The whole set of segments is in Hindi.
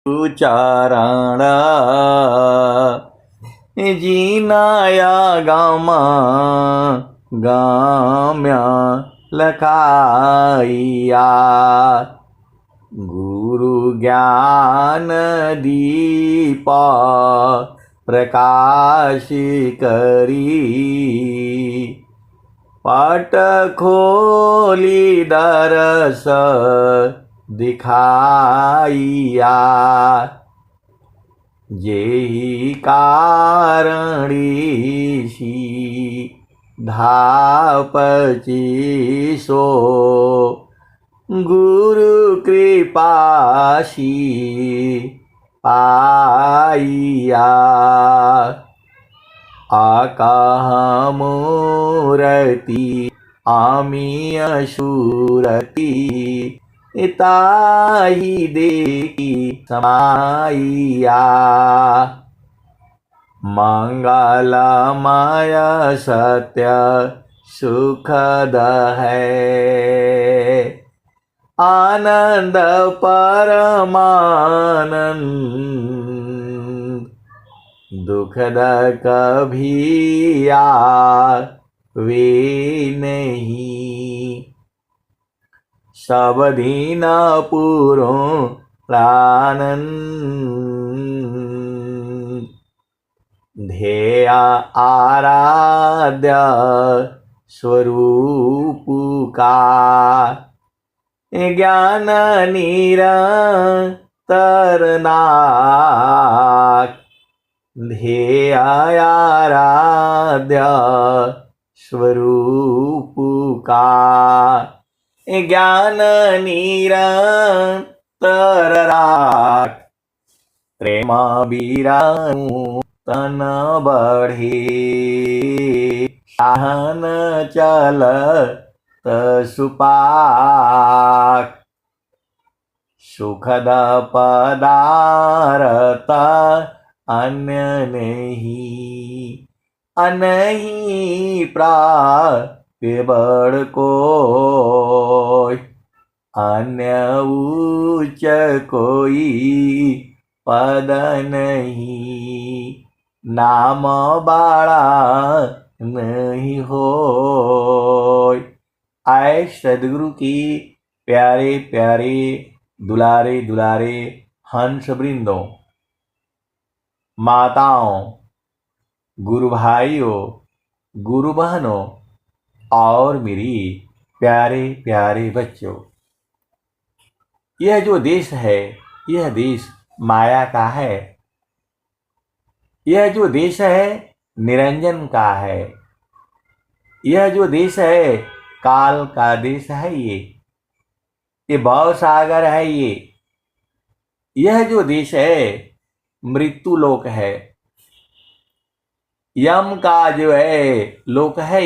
उच्चारण जीनाया गामा गाम्या लखाइया गुरु ज्ञान दीपा प्रकाश करी पट खोली दरस दिखाइया जेहि कारणीशी धापची सो गुरु कृपाशी पाइया आकाह मूर्ति आमी अशूरती ताही देखी समाइया मंगलमय सत्य सुखद है आनंद परमानंद दुखद कभी आवे नहीं सब दीन पुरो प्रानंद ध्येय आराध्य स्वरूप का ज्ञान निरंतर नाथ ध्येय आराध्य स्वरूप का ज्ञान निरंतर राख प्रेम बीरानु तन बढ़े सहन चल सुपाक सुखद पदार्थ अन्य नहीं अनही प्राप्य बड़ कोई अन्य उच्च कोई पद नहीं नाम बाड़ा नहीं होय। आए सदगुरु की प्यारे प्यारे दुलारे दुलारे हंस वृंदों, माताओं, गुरु भाइयों, गुरु बहनों और मेरी प्यारे प्यारे बच्चों, यह जो देश है यह देश माया का है। यह जो देश है निरंजन का है। यह जो देश है काल का देश है। ये भव सागर है। यह जो देश है मृत्यु लोक है। यम का जो है लोक है।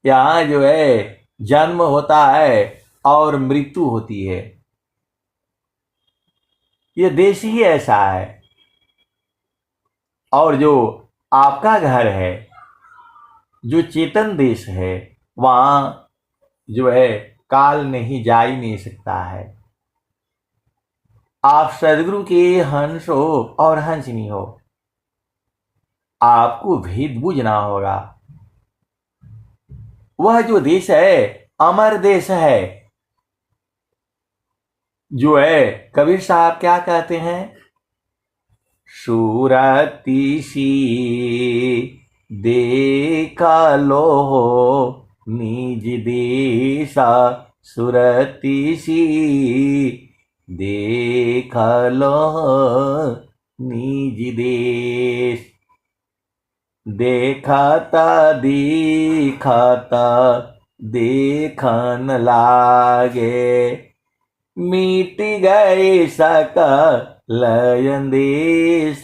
यहाँ जो है जन्म होता है और मृत्यु होती है। यह देश ही ऐसा है। और जो आपका घर है, जो चेतन देश है, वहां जो है काल नहीं जा ही नहीं सकता है। आप सदगुरु के हंस हो और हंसनी हो, आपको भेद बूझना होगा। वह जो देश है अमर देश है। जो है कबीर साहब क्या कहते हैं, सूरती सी देखा लो निज देशा सुरती सी देखा लो निज देश। देखता दिखाता देखन लागे मिट गए सकल देश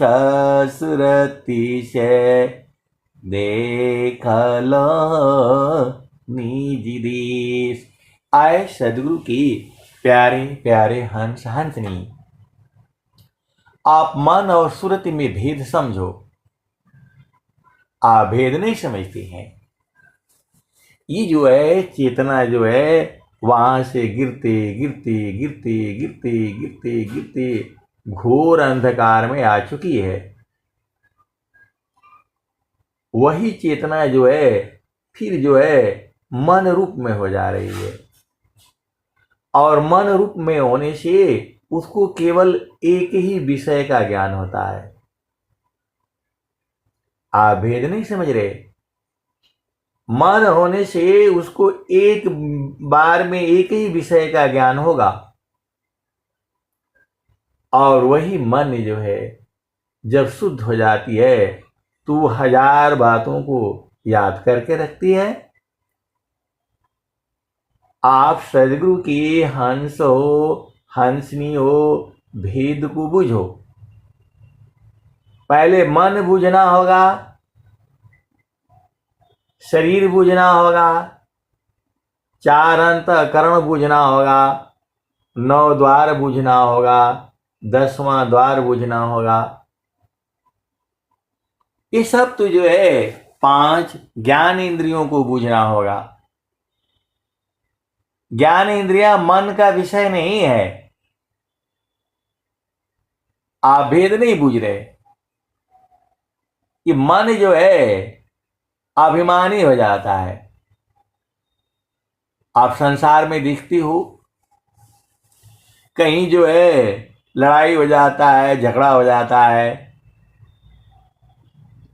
सुरती से देख लो निज देश। आए सदगुरु की प्यारे प्यारे हंस हंसनी, आप मन और सुरति में भेद समझो। आप भेद नहीं समझते हैं। ये जो है चेतना जो है वहां से गिरते गिरते गिरते गिरते गिरते गिरते घोर अंधकार में आ चुकी है। वही चेतना जो है फिर जो है मन रूप में हो जा रही है, और मन रूप में होने से उसको केवल एक ही विषय का ज्ञान होता है। आप भेद नहीं समझ रहे। मन होने से उसको एक बार में एक ही विषय का ज्ञान होगा, और वही मन जो है जब शुद्ध हो जाती है तो हजार बातों को याद करके रखती है। आप सदगुरु की हंस हो, हंसनी हो, भेद को बुझो। पहले मन बुझना होगा, शरीर बुझना होगा, चार अंतःकरण बुझना होगा, 9 द्वार बुझना होगा, 10वां द्वार बुझना होगा। ये सब तो जो है 5 ज्ञान इंद्रियों को बुझना होगा। ज्ञान इंद्रियां मन का विषय नहीं है। आप भेद नहीं बुझ रहे। ये मन जो है अभिमानी हो जाता है। आप संसार में दिखती हो, कहीं जो है लड़ाई हो जाता है, झगड़ा हो जाता है,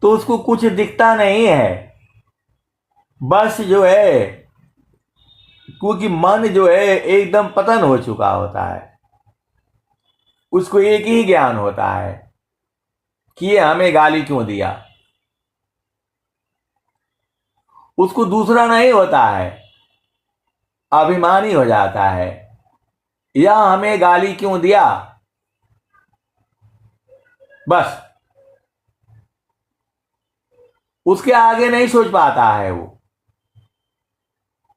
तो उसको कुछ दिखता नहीं है। बस जो है क्योंकि मन जो है एकदम पतन हो चुका होता है, उसको एक ही ज्ञान होता है कि ये हमें गाली क्यों दिया। उसको दूसरा नहीं होता है, अभिमानी हो जाता है, यह हमें गाली क्यों दिया। बस उसके आगे नहीं सोच पाता है वो।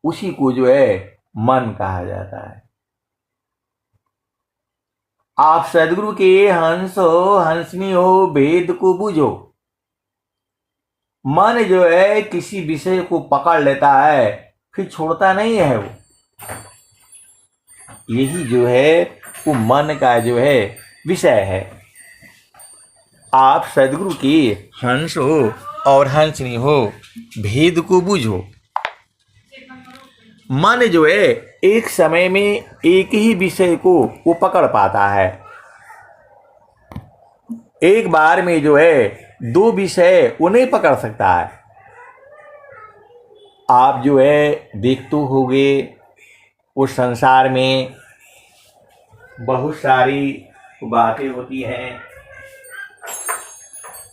उसी को जो है मन कहा जाता है। आप सदगुरु के हंस हो, हंसनी हो, भेद को बुझो। मन जो है किसी विषय को पकड़ लेता है, फिर छोड़ता नहीं है वो। यही जो है वो मन का जो है विषय है। आप सदगुरु की हंस हो और हंसनी हो, भेद को बुझो। मन जो है एक समय में एक ही विषय को वो पकड़ पाता है। एक बार में जो है 2 विषय वो नहीं पकड़ सकता है। आप जो है देखते होंगे उस संसार में बहुत सारी बातें होती हैं,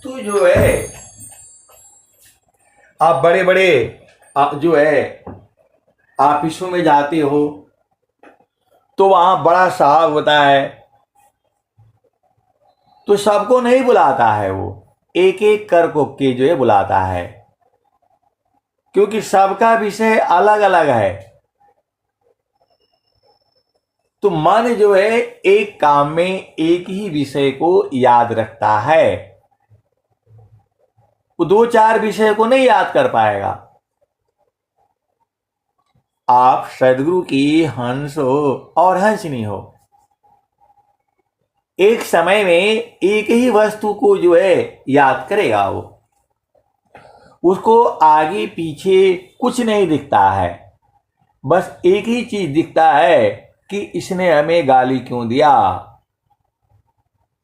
तो जो है आप बड़े बड़े जो है ऑफिसों में जाते हो तो वहां बड़ा साहब होता है, तो सबको नहीं बुलाता है वो, एक एक कर के जो है बुलाता है, क्योंकि सबका विषय अलग अलग है। तो मन जो है एक काम में एक ही विषय को याद रखता है, वो 2-4 विषय को नहीं याद कर पाएगा। आप सदगुरु की हंस हो और हंसनी हो, एक समय में एक ही वस्तु को जो है याद करेगा वो। उसको आगे पीछे कुछ नहीं दिखता है, बस एक ही चीज दिखता है कि इसने हमें गाली क्यों दिया,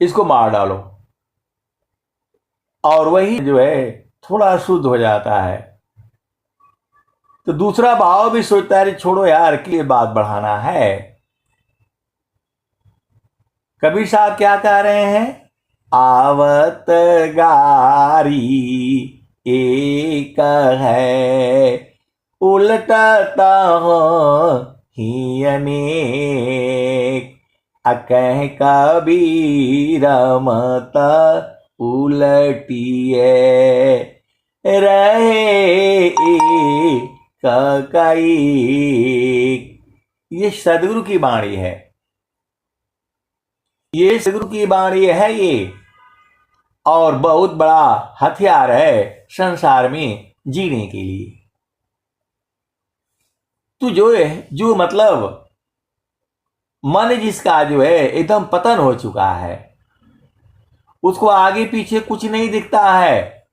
इसको मार डालो। और वही जो है थोड़ा शुद्ध हो जाता है, तो दूसरा भाव भी सोचता है छोड़ो यार कि ये बात बढ़ाना है। कबीर साहब क्या कह रहे हैं? आवत गारी एक है, उलटता हो ही अनेक, अकह कबीर मत उलटिए रहे कई। ये सदगुरु की वाणी है, ये सदगुरु की वाणी है ये, और बहुत बड़ा हथियार है संसार में जीने के लिए। तो जो है, जो मतलब मन जिसका जो है एकदम पतन हो चुका है, उसको आगे पीछे कुछ नहीं दिखता है,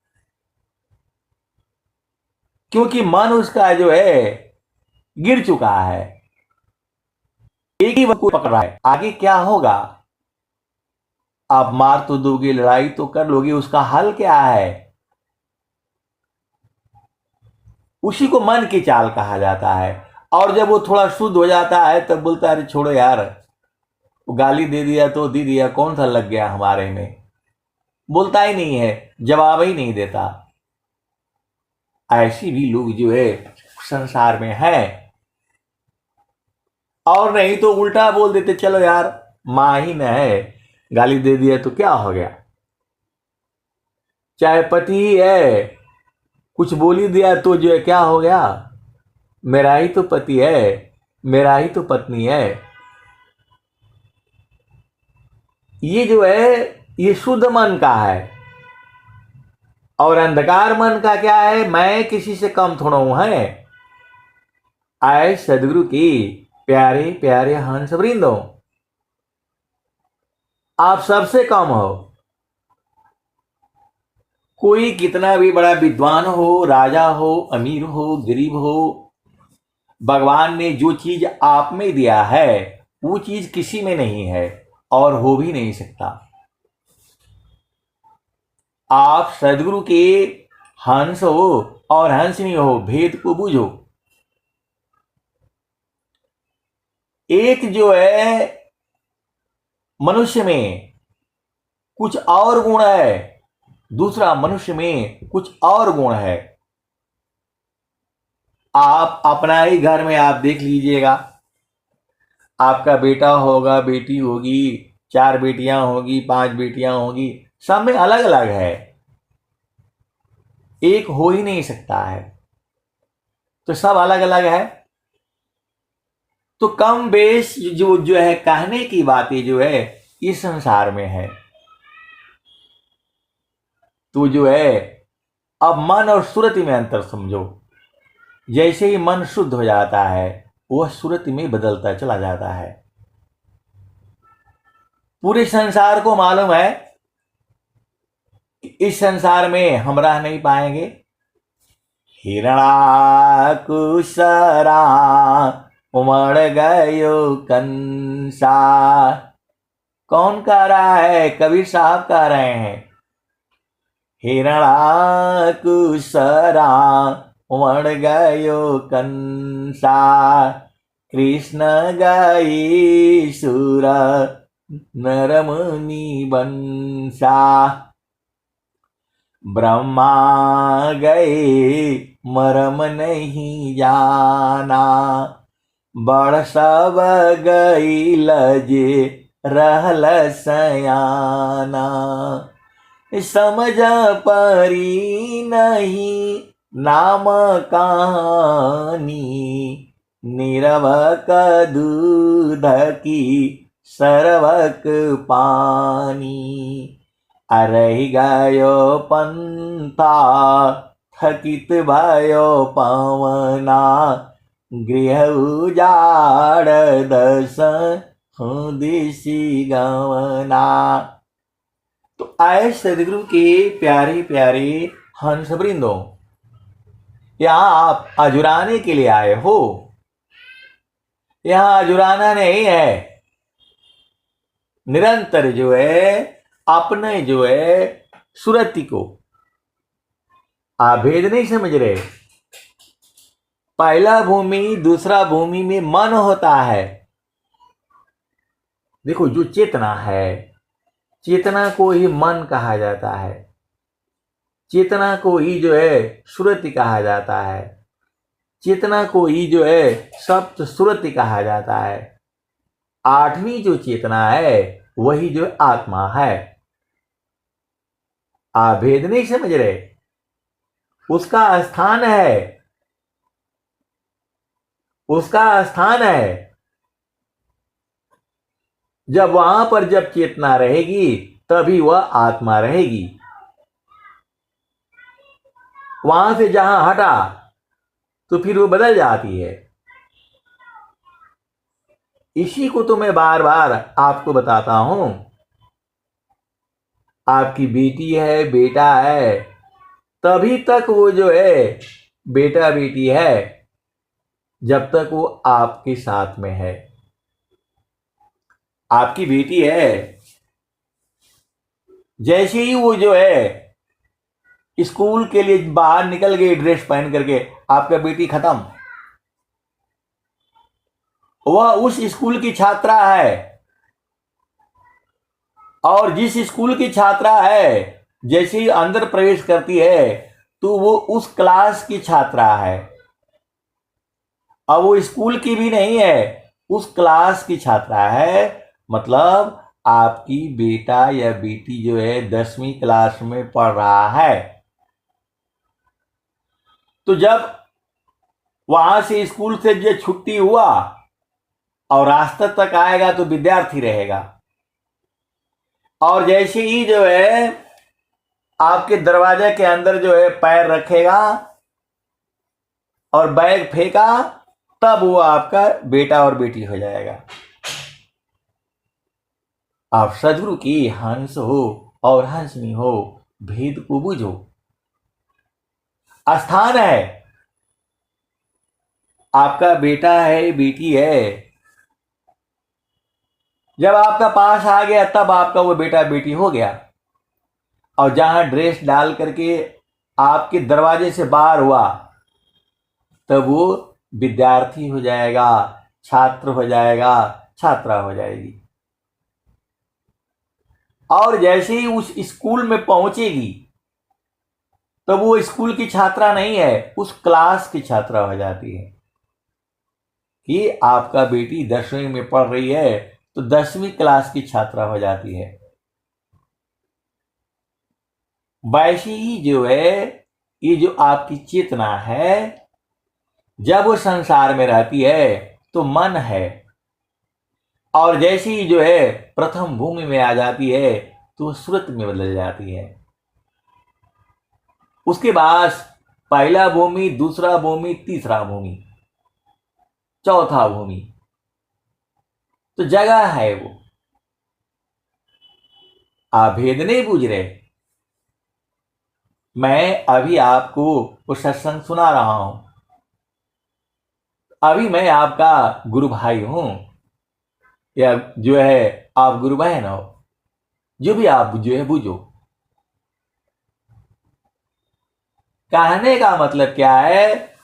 क्योंकि मन उसका जो है गिर चुका है, एक ही वक्त को पकड़ रहा है। आगे क्या होगा, आप मार तो दोगे, लड़ाई तो कर लोगे, उसका हल क्या है? उसी को मन की चाल कहा जाता है। और जब वो थोड़ा शुद्ध हो जाता है तब बोलता है अरे छोड़ो यार, वो गाली दे दिया तो दे दिया, कौन सा लग गया हमारे में, बोलता ही नहीं है, जवाब ही नहीं देता। ऐसी भी लोग जो है संसार में है। और नहीं तो उल्टा बोल देते, चलो यार माँ ही न है, गाली दे दिया तो क्या हो गया, चाहे पति ही है, कुछ बोल ही दिया तो जो है क्या हो गया, मेरा ही तो पति है, मेरा ही तो पत्नी है। ये जो है ये शुद्ध मन का है। और अंधकार मन का क्या है, मैं किसी से कम थोड़ा हूं है। आए सदगुरु की प्यारे प्यारे हंस वृंदो, आप सबसे कम हो। कोई कितना भी बड़ा विद्वान हो, राजा हो, अमीर हो, गरीब हो, भगवान ने जो चीज आप में दिया है वो चीज किसी में नहीं है और हो भी नहीं सकता। आप सदगुरु के हंस हो और हंसनी हो, भेद को बूझो। एक जो है मनुष्य में कुछ और गुण है, दूसरा मनुष्य में कुछ और गुण है। आप अपना ही घर में आप देख लीजिएगा, आपका बेटा होगा, बेटी होगी, 4 बेटियां होगी, 5 बेटियां होगी, सब में अलग अलग है, एक हो ही नहीं सकता है। तो सब अलग अलग है। तो कम बेश जो है कहने की बातें जो है इस संसार में है। तो जो है अब मन और सुरति में अंतर समझो। जैसे ही मन शुद्ध हो जाता है वह सुरति में बदलता चला जाता है। पूरे संसार को मालूम है कि इस संसार में हम रह नहीं पाएंगे। हिरणाकुशरा उमड़ गयो कंसा, कौन कह रहा है? कबीर साहब कह रहे हैं। हिरणाकुशरा उमड़ गयो कंसा, कृष्ण गई सुर नरमुनि बंसा, ब्रह्मा गए मरम नहीं जाना, बड़ सब गई लजे रहल सयाना, समझ परी नहीं नाम कहानी, निरवक दूध की सरवक पानी, अरहि गयो पंथा थकित भयो पवना, गृह उजाड़ दस दिशि गवना। तो आए सदगुरु के प्यारे प्यारे हंस वृंदो, यहां आप अजुराने के लिए आए हो। यहां अजुराना नहीं है, निरंतर जो है अपने जो है सुरति को आप भेद नहीं समझ रहे। पहला भूमि दूसरा भूमि में मन होता है। देखो जो चेतना है, चेतना को ही मन कहा जाता है, चेतना को ही जो है सुरति कहा जाता है, चेतना को ही जो है सप्त सुरति कहा जाता है। 8वीं जो चेतना है वही जो आत्मा है। आप भेद नहीं समझ रहे। उसका स्थान है, उसका स्थान है। जब वहां पर जब चेतना रहेगी तभी वह आत्मा रहेगी। वहां से जहां हटा तो फिर वो बदल जाती है। इसी को तो मैं बार बार आपको बताता हूं। आपकी बेटी है, बेटा है, तभी तक वो जो है बेटा बेटी है जब तक वो आपके साथ में है। आपकी बेटी है, जैसे ही वो जो है स्कूल के लिए बाहर निकल गई ड्रेस पहन करके, आपका बेटी खत्म। वह उस स्कूल की छात्रा है, और जिस स्कूल की छात्रा है जैसे ही अंदर प्रवेश करती है तो वो उस क्लास की छात्रा है। अब वो स्कूल की भी नहीं है, उस क्लास की छात्रा है। मतलब आपकी बेटा या बेटी जो है 10वीं क्लास में पढ़ रहा है, तो जब वहां से स्कूल से जो छुट्टी हुआ और रास्ते तक आएगा तो विद्यार्थी रहेगा, और जैसे ही जो है आपके दरवाजे के अंदर जो है पैर रखेगा और बैग फेंका, तब वो आपका बेटा और बेटी हो जाएगा। आप सदगुरु की हंस हो और हंसनी हो, भेद को बुझो। स्थान है, आपका बेटा है, बेटी है, जब आपका पास आ गया तब आपका वो बेटा बेटी हो गया। और जहां ड्रेस डाल करके आपके दरवाजे से बाहर हुआ, तब वो विद्यार्थी हो जाएगा, छात्र हो जाएगा, छात्रा हो जाएगी। और जैसे ही उस स्कूल में पहुंचेगी, तब वो स्कूल की छात्रा नहीं है, उस क्लास की छात्रा हो जाती है। कि आपका बेटी 10वीं में पढ़ रही है तो 10वीं क्लास की छात्रा हो जाती है। वैसे ही जो है ये जो आपकी चेतना है, जब वो संसार में रहती है तो मन है, और जैसे ही जो है प्रथम भूमि में आ जाती है तो श्रुत में बदल जाती है। उसके बाद पहला भूमि, दूसरा भूमि, तीसरा भूमि, चौथा भूमि, तो जगह है वो। आप भेद नहीं बूझ रहे। मैं अभी आपको वो सत्संग सुना रहा हूं, अभी मैं आपका गुरु भाई हूं, या जो है आप गुरु बहन हो, जो भी आप जो है बूझो। कहने का मतलब क्या है?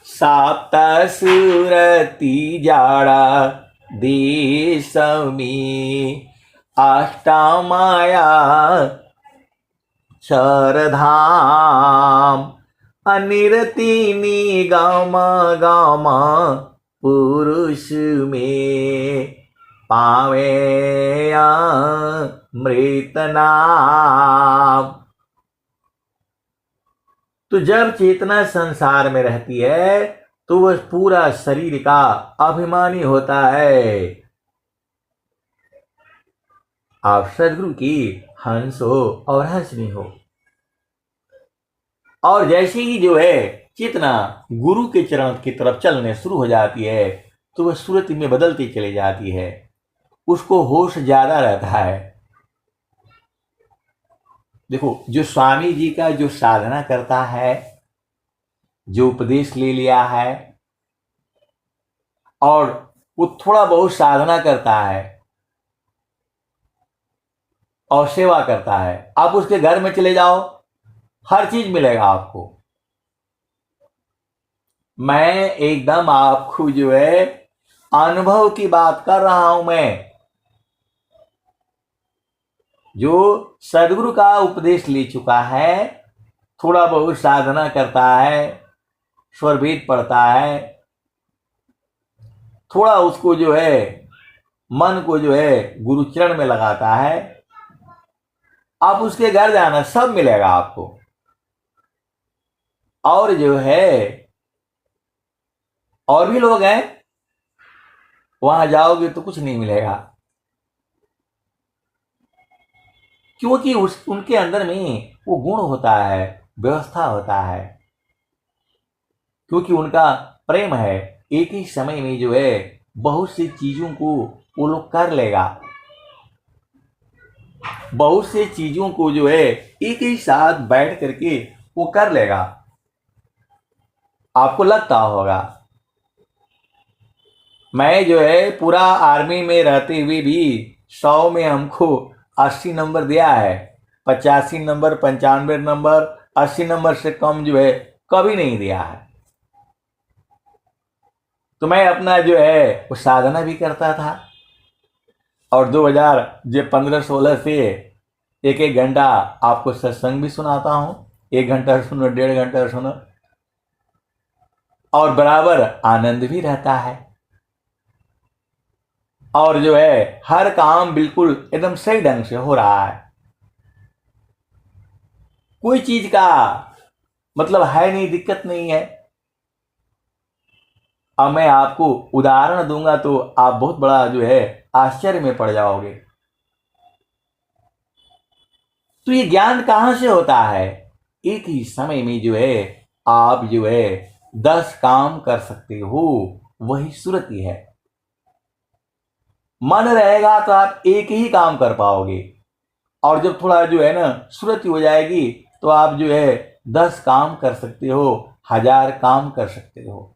सात सुरती जाड़ा देशमी, अष्टमाया शरधाम, अनिरति निगम गम पुरुष में, पावे मृत नाम। तो जब चेतना संसार में रहती है तो वह पूरा शरीर का अभिमानी होता है। आप सदगुरु की हंस हो और हंसनी हो, और जैसे ही जो है चेतना गुरु के चरण की तरफ चलने शुरू हो जाती है तो वह सूरत में बदलती चली जाती है, उसको होश ज्यादा रहता है। देखो, जो स्वामी जी का जो साधना करता है, जो उपदेश ले लिया है और वो थोड़ा बहुत साधना करता है और सेवा करता है, आप उसके घर में चले जाओ, हर चीज मिलेगा आपको। मैं एकदम आपको जो है अनुभव की बात कर रहा हूं। मैं जो सदगुरु का उपदेश ले चुका है, थोड़ा बहुत साधना करता है, स्वर वेद पढ़ता है, थोड़ा उसको जो है मन को जो है गुरु चरण में लगाता है, आप उसके घर जाना, सब मिलेगा आपको। और जो है और भी लोग हैं, वहां जाओगे तो कुछ नहीं मिलेगा, क्योंकि उनके अंदर में वो गुण होता है, व्यवस्था होता है, क्योंकि उनका प्रेम है। एक ही समय में जो है बहुत सी चीजों को वो लोग कर लेगा, बहुत से चीजों को जो है एक ही साथ बैठ करके वो कर लेगा। आपको लगता होगा मैं जो है पूरा आर्मी में रहते हुए भी 100 में हमको 80 नंबर दिया है, 85 नंबर, 95 नंबर, 80 नंबर से कम जो है कभी नहीं दिया है। तो मैं अपना जो है वो साधना भी करता था, और 2015-16 से एक एक घंटा आपको सत्संग भी सुनाता हूँ। 1 घंटा सुनो, 1.5 घंटा सुनो, और बराबर आनंद भी रहता है। और जो है हर काम बिल्कुल एकदम सही ढंग से हो रहा है, कोई चीज का मतलब है नहीं, दिक्कत नहीं है। अब मैं आपको उदाहरण दूंगा तो आप बहुत बड़ा जो है आश्चर्य में पड़ जाओगे। तो ये ज्ञान कहां से होता है? एक ही समय में जो है आप जो है 10 काम कर सकते हो, वही सुरति है। मन रहेगा तो आप एक ही काम कर पाओगे, और जब थोड़ा जो है ना सुरति हो जाएगी तो आप जो है 10 काम कर सकते हो, 1000 काम कर सकते हो।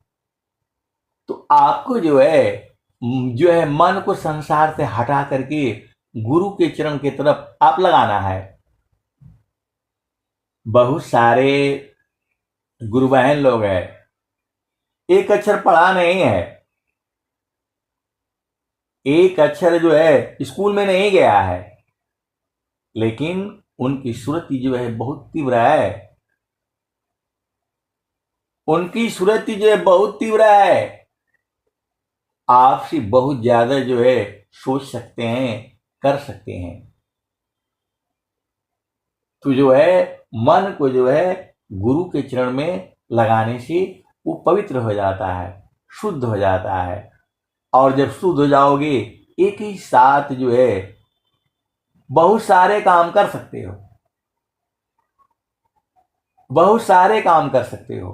तो आपको जो है मन को संसार से हटा करके गुरु के चरण की तरफ आप लगाना है। बहुत सारे गुरु बहन लोग हैं, एक अक्षर पढ़ा नहीं है, एक अक्षर जो है स्कूल में नहीं गया है, लेकिन उनकी सुरति जो है बहुत तीव्र है, उनकी सुरति जो है बहुत तीव्र है। आपसे बहुत ज्यादा जो है सोच सकते हैं, कर सकते हैं। तो जो है मन को जो है गुरु के चरण में लगाने से वो पवित्र हो जाता है, शुद्ध हो जाता है। और जब शुद्ध हो जाओगे एक ही साथ जो है बहुत सारे काम कर सकते हो, बहुत सारे काम कर सकते हो,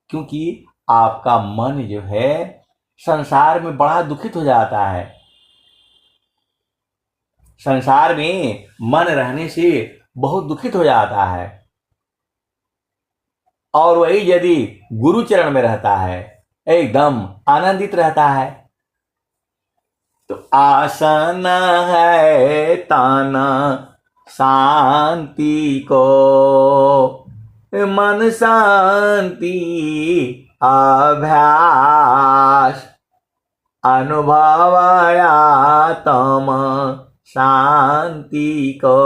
क्योंकि आपका मन जो है संसार में बड़ा दुखित हो जाता है। संसार में मन रहने से बहुत दुखित हो जाता है, और वही यदि गुरु चरण में रहता है एकदम आनंदित रहता है। तो आसन है ताना शांति को, मन शांति अभ्यास, अनुभवाया तम शांति को,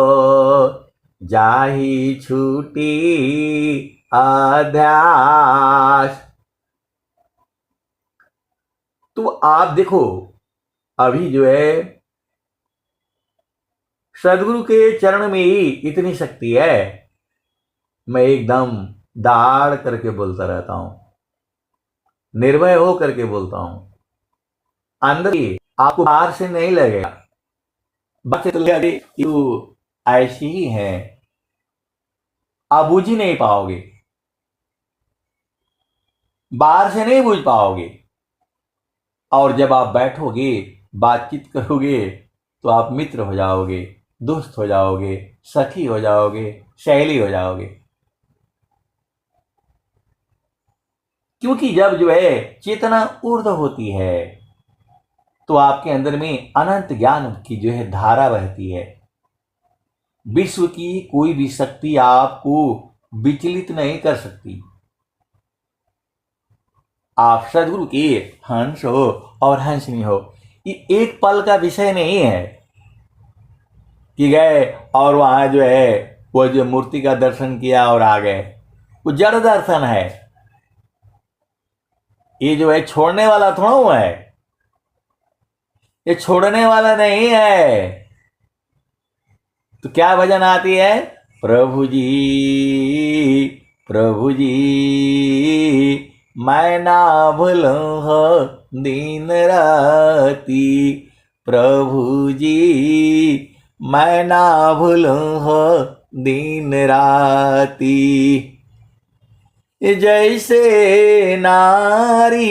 जाहि छूटी अध्यास। तो आप देखो अभी जो है सदगुरु के चरण में ही इतनी शक्ति है, मैं एकदम दाड़ करके बोलता रहता हूं, निर्भय हो करके बोलता हूं। अंदर ही आपको बाहर से नहीं लगेगा, बाहर से तो लगेगा ऐसी ही है, आप बूझ ही नहीं पाओगे, बाहर से नहीं बूझ पाओगे। और जब आप बैठोगे बातचीत करोगे तो आप मित्र हो जाओगे, दोस्त हो जाओगे, सखी हो जाओगे, सहेली हो जाओगे। क्योंकि जब जो है चेतना ऊर्ध्व होती है तो आपके अंदर में अनंत ज्ञान की जो है धारा बहती है। विश्व की कोई भी शक्ति आपको विचलित नहीं कर सकती। आप सदगुरु के हंस हो और हंसनी हो, ये एक पल का विषय नहीं है कि गए और वहां जो है वो जो मूर्ति का दर्शन किया और आ गए, वो जड़ दर्शन है। ये जो है छोड़ने वाला थोड़ा हुआ है, ये छोड़ने वाला नहीं है। तो क्या भजन आती है? प्रभु जी प्रभु जी मैं ना भूलूं हो दिन राती, प्रभु जी मैं ना भूलूं हो दिन राती। जैसे नारी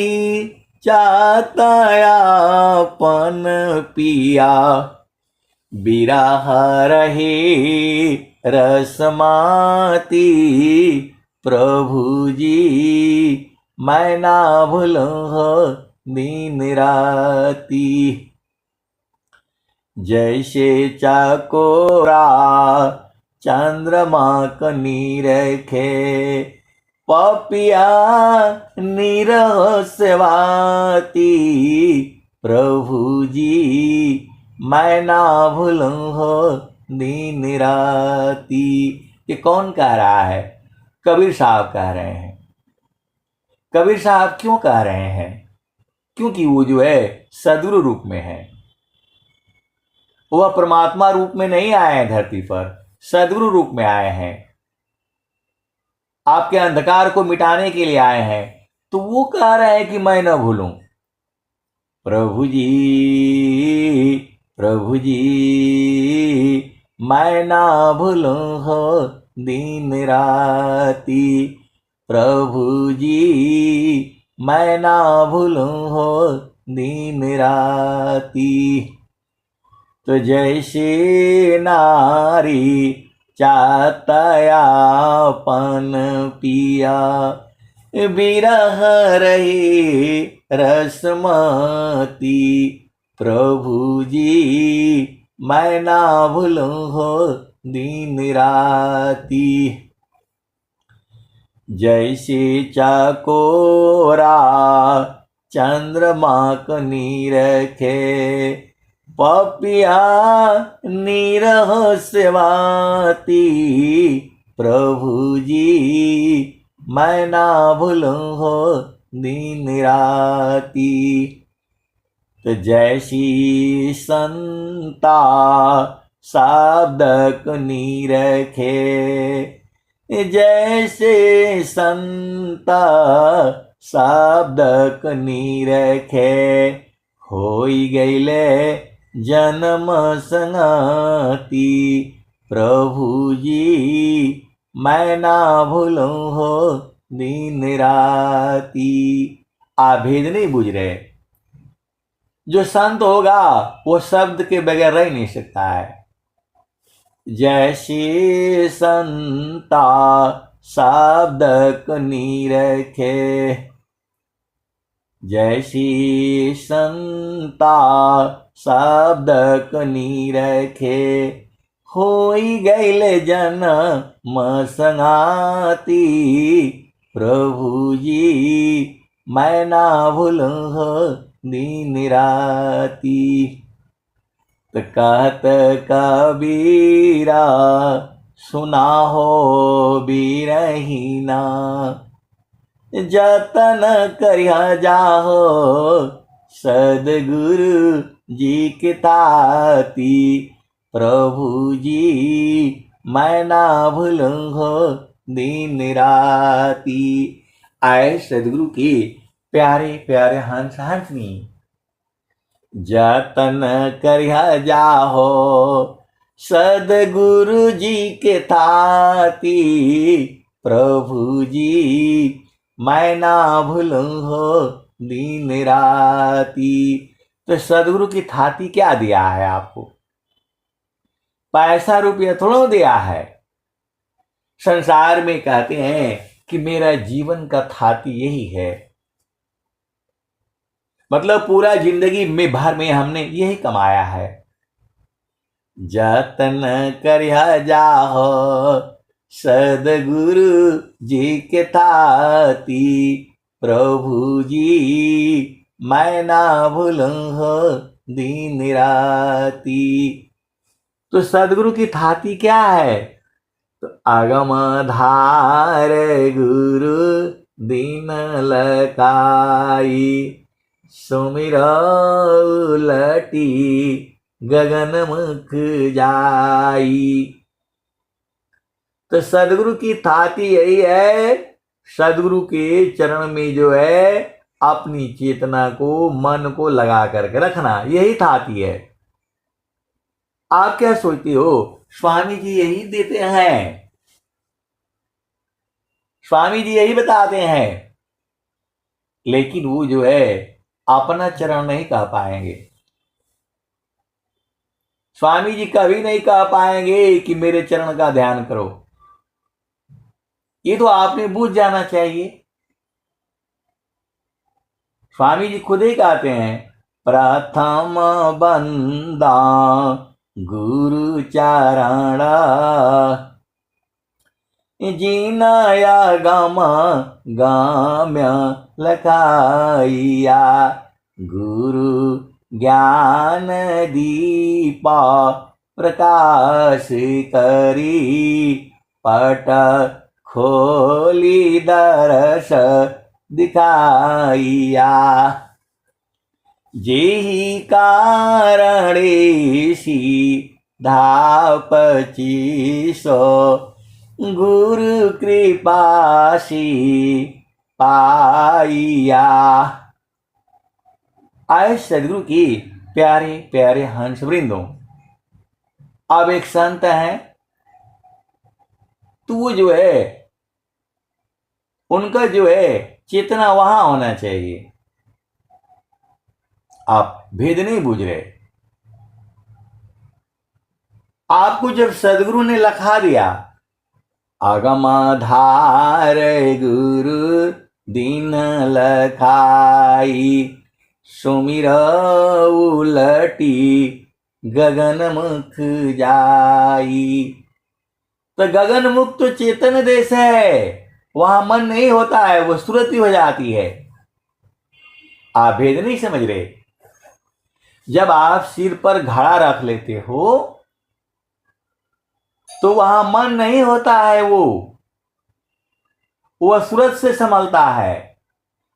चातयापन पिया बिरह रहे रसमाती। प्रभु जी मैं ना भूलूँ दिन राती। जैसे चकोरा चंद्रमा को निरखे पपिया निरह सेवाती। प्रभु जी मैं ना भूलूँ दिन राती। ये कौन कह रहा है? कबीर साहब कह रहे हैं। कबीर साहब क्यों कह रहे हैं? क्योंकि वो जो है सद्गुरु रूप में है। वह परमात्मा रूप में नहीं आए हैं धरती पर, सद्गुरु रूप में आए हैं। आपके अंधकार को मिटाने के लिए आए हैं। तो वो कह रहे हैं कि मैं न भूलूं। प्रभु जी प्रभु जी मैं ना भूलूं हो दिन राती। प्रभु जी मैं ना भूलूं हो दिन राती। तो जैसे नारी चातयापन पिया बिरह रही रसमती। प्रभु जी मैं ना भूलूं हो दिन राती। जैसे चकोरा चंद्रमा को निरखे पपिया निरह सेवाती। प्रभु जी मैं ना भूलूं हो दिन राती। तो जैसी संता शब्द को निरखे जैसे संता शब्द को निरखे होई गईले जन्म संगति। प्रभु जी मैं ना भूलूं हो दिन राती। आप भेद नहीं बुझ रहे। जो संत होगा वो शब्द के बगैर रह नहीं सकता है। जैसे संता शब्द को निरखे जैसी संता शब्द को निरखे होई गईले जन्म संगाती। प्रभु जी मैं ना भूलूं हो दिन राती। तो कहत कबीरा सुना हो बिरहीना जतन करिया जाहो सदगुरु जी के ताती। प्रभु जी मैं ना भूलूं हो दिन राती। आए सदगुरु के प्यारे प्यारे हंस हंसनी जतन करिया जाहो सदगुरु जी के ताती। प्रभु जी मैं ना भूलूं हो दिन राती। तो सदगुरु की थाती क्या दिया है आपको? पैसा रुपया थोड़ा दिया है। संसार में कहते हैं कि मेरा जीवन का थाती यही है, मतलब पूरा जिंदगी में भर में हमने यही कमाया है। जतन करिया जाहो सदगुरु जी के ताती। प्रभु जी मैं ना भूलूं हो दिन राती। तो सदगुरु की थाती क्या है? तो अगम धार गुरु दिन लकाई सुमिरो उलटी गगन मुख जाई। तो सदगुरु की थाती यही है। सदगुरु के चरण में जो है अपनी चेतना को मन को लगा करके रखना, यही थाती है। आप क्या सोचते हो? स्वामी जी यही देते हैं, स्वामी जी यही बताते हैं। लेकिन वो जो है अपना चरण नहीं कह पाएंगे। स्वामी जी कभी नहीं कह पाएंगे कि मेरे चरण का ध्यान करो। ये तो आपने बूझ जाना चाहिए। स्वामी जी खुद ही कहते हैं, प्रथम बंदा गुरु चरण जिनया गम गाम्य लखाइया, गुरु ज्ञान दीपा प्रकाश करी, पट खोली दरस दिखाइया, जेहि कारणे सीधा 25 गुरु कृपासी पाइया। आए सदगुरु की प्यारे प्यारे हंस वृंदों, अब एक संत है, तो वो जो है उनका जो है चेतना वहां होना चाहिए। आप भेद नहीं बूझ रहे। आपको जब सदगुरु ने लखा दिया, अगमाधार गुरु दीन लखाई, सुमिर उलटी गगन मुख जाई। तो गगन मुख तो चेतन देश है, वहां मन नहीं होता है, वो सुरति हो जाती है। आप भेद नहीं समझ रहे। जब आप सिर पर घड़ा रख लेते हो तो वहां मन नहीं होता है, वो सूरत से संभलता है।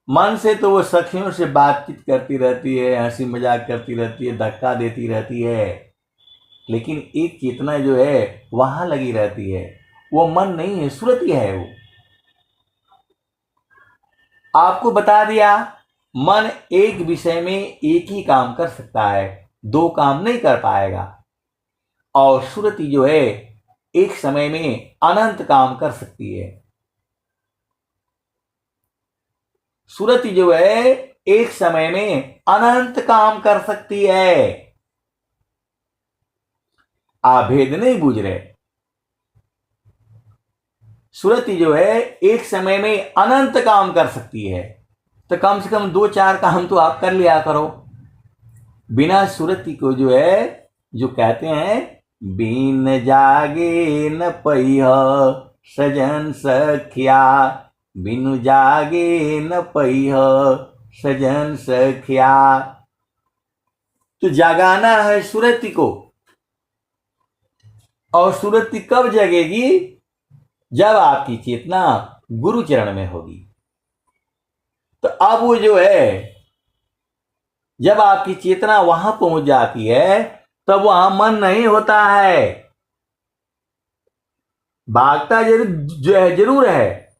मन से तो वो सखियों से बातचीत करती रहती है, हंसी मजाक करती रहती है, धक्का देती रहती है, लेकिन एक चेतना जो है वहां लगी रहती है। वो मन नहीं है, सूरत ही है वो। आपको बता दिया, मन एक विषय में एक ही काम कर सकता है, दो काम नहीं कर पाएगा। और सुरति जो है एक समय में अनंत काम कर सकती है। सुरति जो है एक समय में अनंत काम कर सकती है। आप भेद नहीं बूझ रहे। सुरति जो है एक समय में अनंत काम कर सकती है, तो कम से कम 2-4 काम तो आप कर लिया करो। बिना सुरति को जो है, जो कहते हैं, बिन जागे न पहिय सजन सखिया, बिनु जागे न पहिय सजन सखिया। तो जगाना है सुरति को। और सुरति कब जगेगी? जब आपकी चेतना गुरु चरण में होगी। तो अब वो जो है, जब आपकी चेतना वहां पहुंच जाती है, तब वहां मन नहीं होता है। भागता जरूर है,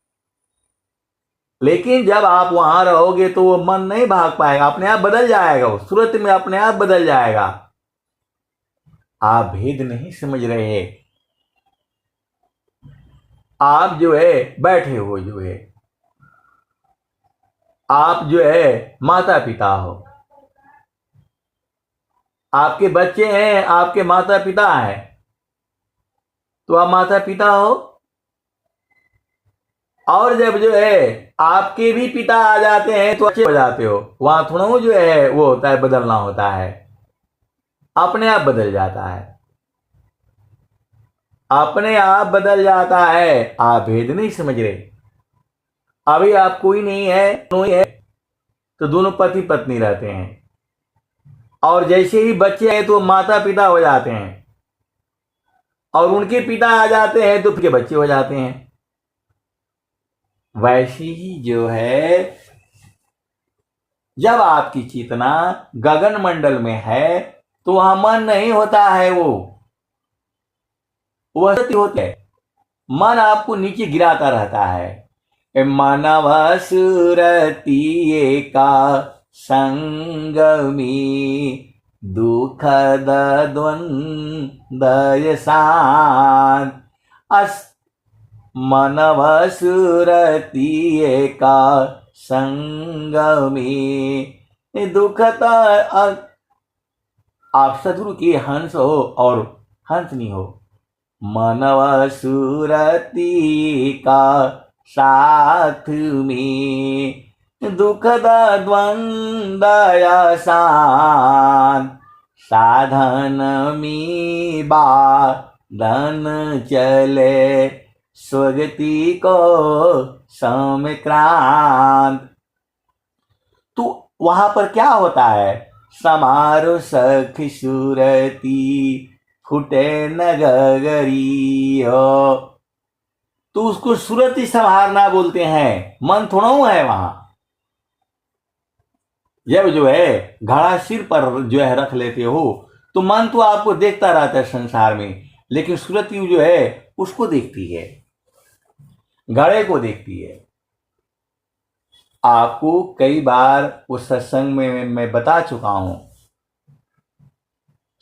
लेकिन जब आप वहां रहोगे तो वो मन नहीं भाग पाएगा, अपने आप बदल जाएगा, वो सूरत में अपने आप बदल जाएगा। आप भेद नहीं समझ रहे। आप जो है बैठे हो, जो है आप जो है माता पिता हो, आपके बच्चे हैं, आपके माता पिता हैं, तो आप माता पिता हो। और जब जो है आपके भी पिता आ जाते हैं तो अच्छे हो जाते हो। वहां थोड़ा जो है वो होता है, बदलना होता है, अपने आप बदल जाता है, अपने आप बदल जाता है। आप भेद नहीं समझ रहे। अभी आप कोई नहीं है, तो दोनों पति पत्नी रहते हैं, और जैसे ही बच्चे हैं तो माता पिता हो जाते हैं, और उनके पिता आ जाते हैं तो उनके बच्चे हो जाते हैं। वैसी ही जो है, जब आपकी चेतना गगन मंडल में है तो वहां मन नहीं होता है, वह होते है। मन आपको नीचे गिराता रहता है। मानव सुरति का संगमी, दुखद द्वंद्व शांत, मानव सुरति का संगमी, दुखता आप सदगुरु के हंस हो और हंसनी हो। मनव सुरती का साथ में दुखदा द्वंदया सान साधन में बाधन चले स्वगति को समक्रांत। तो वहां पर क्या होता है? समारो सखी सुरती फुटे नगरी हो। तो उसको सुरती संहारना बोलते हैं, मन थोड़ा है वहां। जब जो है घड़ा सिर पर जो है रख लेते हो तो मन तो आपको देखता रहता है संसार में, लेकिन सुरती जो है उसको देखती है, घड़े को देखती है। आपको कई बार उस सत्संग में मैं बता चुका हूं,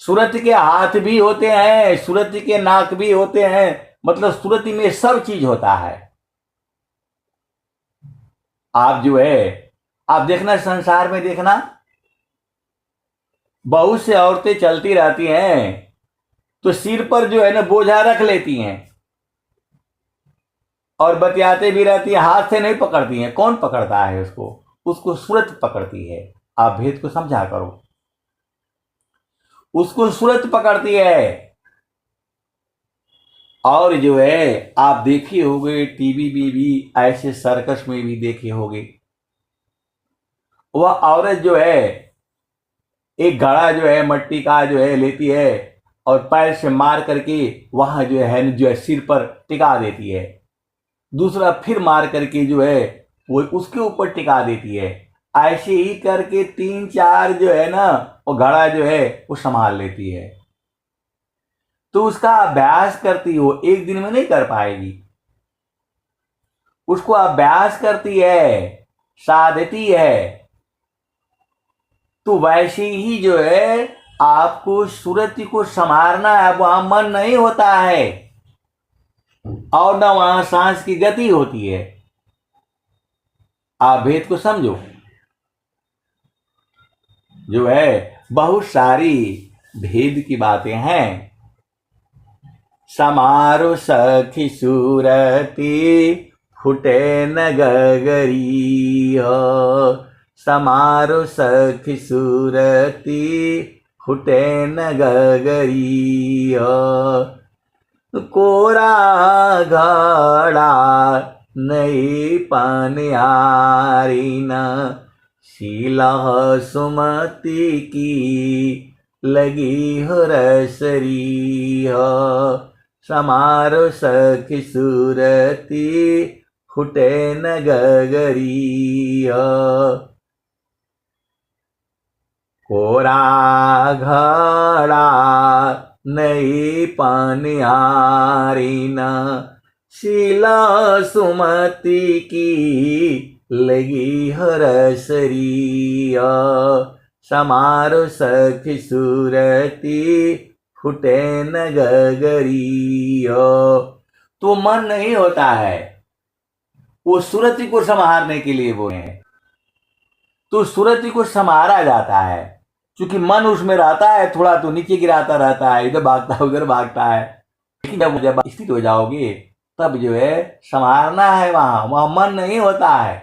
सुरती के हाथ भी होते हैं, सुरती के नाक भी होते हैं, मतलब सुरती में सब चीज होता है। आप जो है आप देखना संसार में, देखना बहुत से औरतें चलती रहती हैं तो सिर पर जो है ना बोझा रख लेती हैं और बतियाते भी रहती हैं, हाथ से नहीं पकड़ती हैं। कौन पकड़ता है उसको? उसको सूरत पकड़ती है। आप भेद को समझा करो, उसको सूरत पकड़ती है। और जो है आप देखे होंगे टीवी में भी, ऐसे सर्कस में भी देखे होंगे, वह औरत जो है एक घड़ा जो है मट्टी का जो है लेती है और पैर से मार करके वहां जो है सिर पर टिका देती है, दूसरा फिर मार करके जो है वो उसके ऊपर टिका देती है। ऐसे ही करके 3-4 जो है ना वो घड़ा जो है वो संभाल लेती है। तो उसका अभ्यास करती हो, एक दिन में नहीं कर पाएगी, उसको अभ्यास करती है, साधती है। तो वैसे ही जो है आपको सुरति को संभालना है। वहां मन नहीं होता है और ना वहां सांस की गति होती है। आप भेद को समझो। जो है बहुत सारी भेद की बातें हैं। समारो सखी सुरती फुटे न गगरी हो। समारो सखी सुरती फुटे न गगरी हो। कोरा घड़ा नहीं पानियारी न शीला सुमति की लगी हो रसरी हो। समारो सखी सुरती फुटे न गगरी हो। कोरा घड़ा नहीं पानियारी न शीला सुमति की लगी हो रसरी हो। समारो सखी सुरती फुटे न गगरी हो। तो मन नहीं होता है, वो सुरति को संहारने के लिए बोले हैं। तो सुरति को संहारा जाता है, क्योंकि मन उसमें रहता है, थोड़ा तो नीचे गिराता रहता है, इधर भागता है उधर भागता है। लेकिन जब स्थित हो जाओगे तब जो है संभालना है, वहां मन नहीं होता है।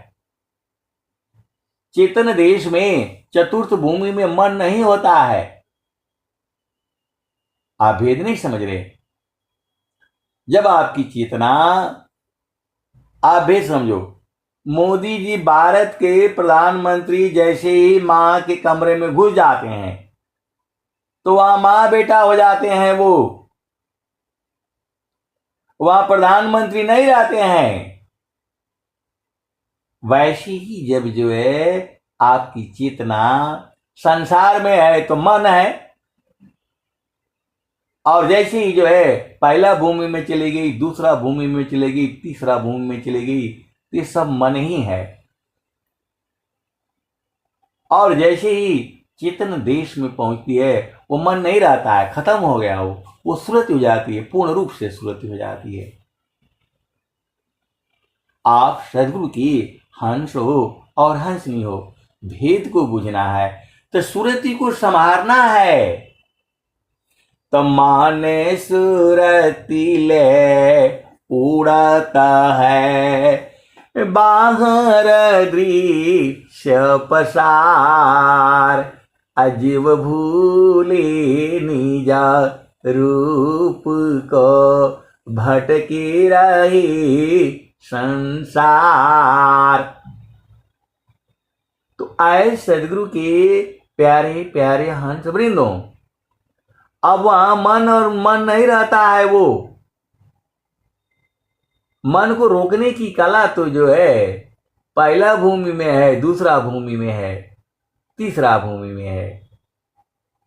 चेतन देश में चतुर्थ भूमि में मन नहीं होता है। आप भेद नहीं समझ रहे। जब आपकी चेतना, आप भेद समझो। मोदी जी भारत के प्रधानमंत्री जैसे ही मां के कमरे में घुस जाते हैं तो वहां मां बेटा हो जाते हैं, वो वहां प्रधानमंत्री नहीं रहते हैं। वैसे ही जब जो है आपकी चेतना संसार में है तो मन है, और जैसे ही जो है पहला भूमि में चली गई, दूसरा भूमि में चली गई, तीसरा भूमि में चली गई, ये सब मन ही है। और जैसे ही चेतन देश में पहुंचती है वो मन नहीं रहता है, खत्म हो गया, वो सुरति हो जाती है, पूर्ण रूप से सुरति हो जाती है। आप सदगुरु की हंस हो और हंसनी हो। भेद को बुझना है, तो सुरती को संभालना है। तो माने सुरती ले उड़ाता है बाहर दृश्य पसार, अजीव भूले निजा रूप को भटकी रही संसार। तो आए सदगुरु के प्यारे प्यारे हंस वृंदों, अब वहां मन और मन नहीं रहता है। वो मन को रोकने की कला तो जो है पहला भूमि में है, दूसरा भूमि में है, तीसरा भूमि में है।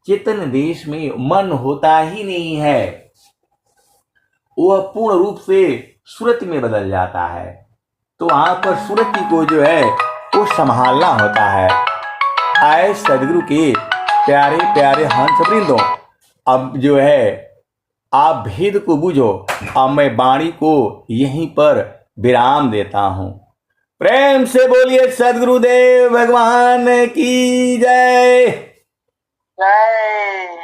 चेतन देश में मन होता ही नहीं है, वह पूर्ण रूप से सुरति में बदल जाता है। तो वहां पर सुरति को जो है वो संभालना होता है। आए सदगुरु के प्यारे प्यारे हंस वृंदों, अब जो है आप भेद को बूझो। अब मैं वाणी को यहीं पर विराम देता हूं। प्रेम से बोलिए सदगुरुदेव भगवान की जय। जय।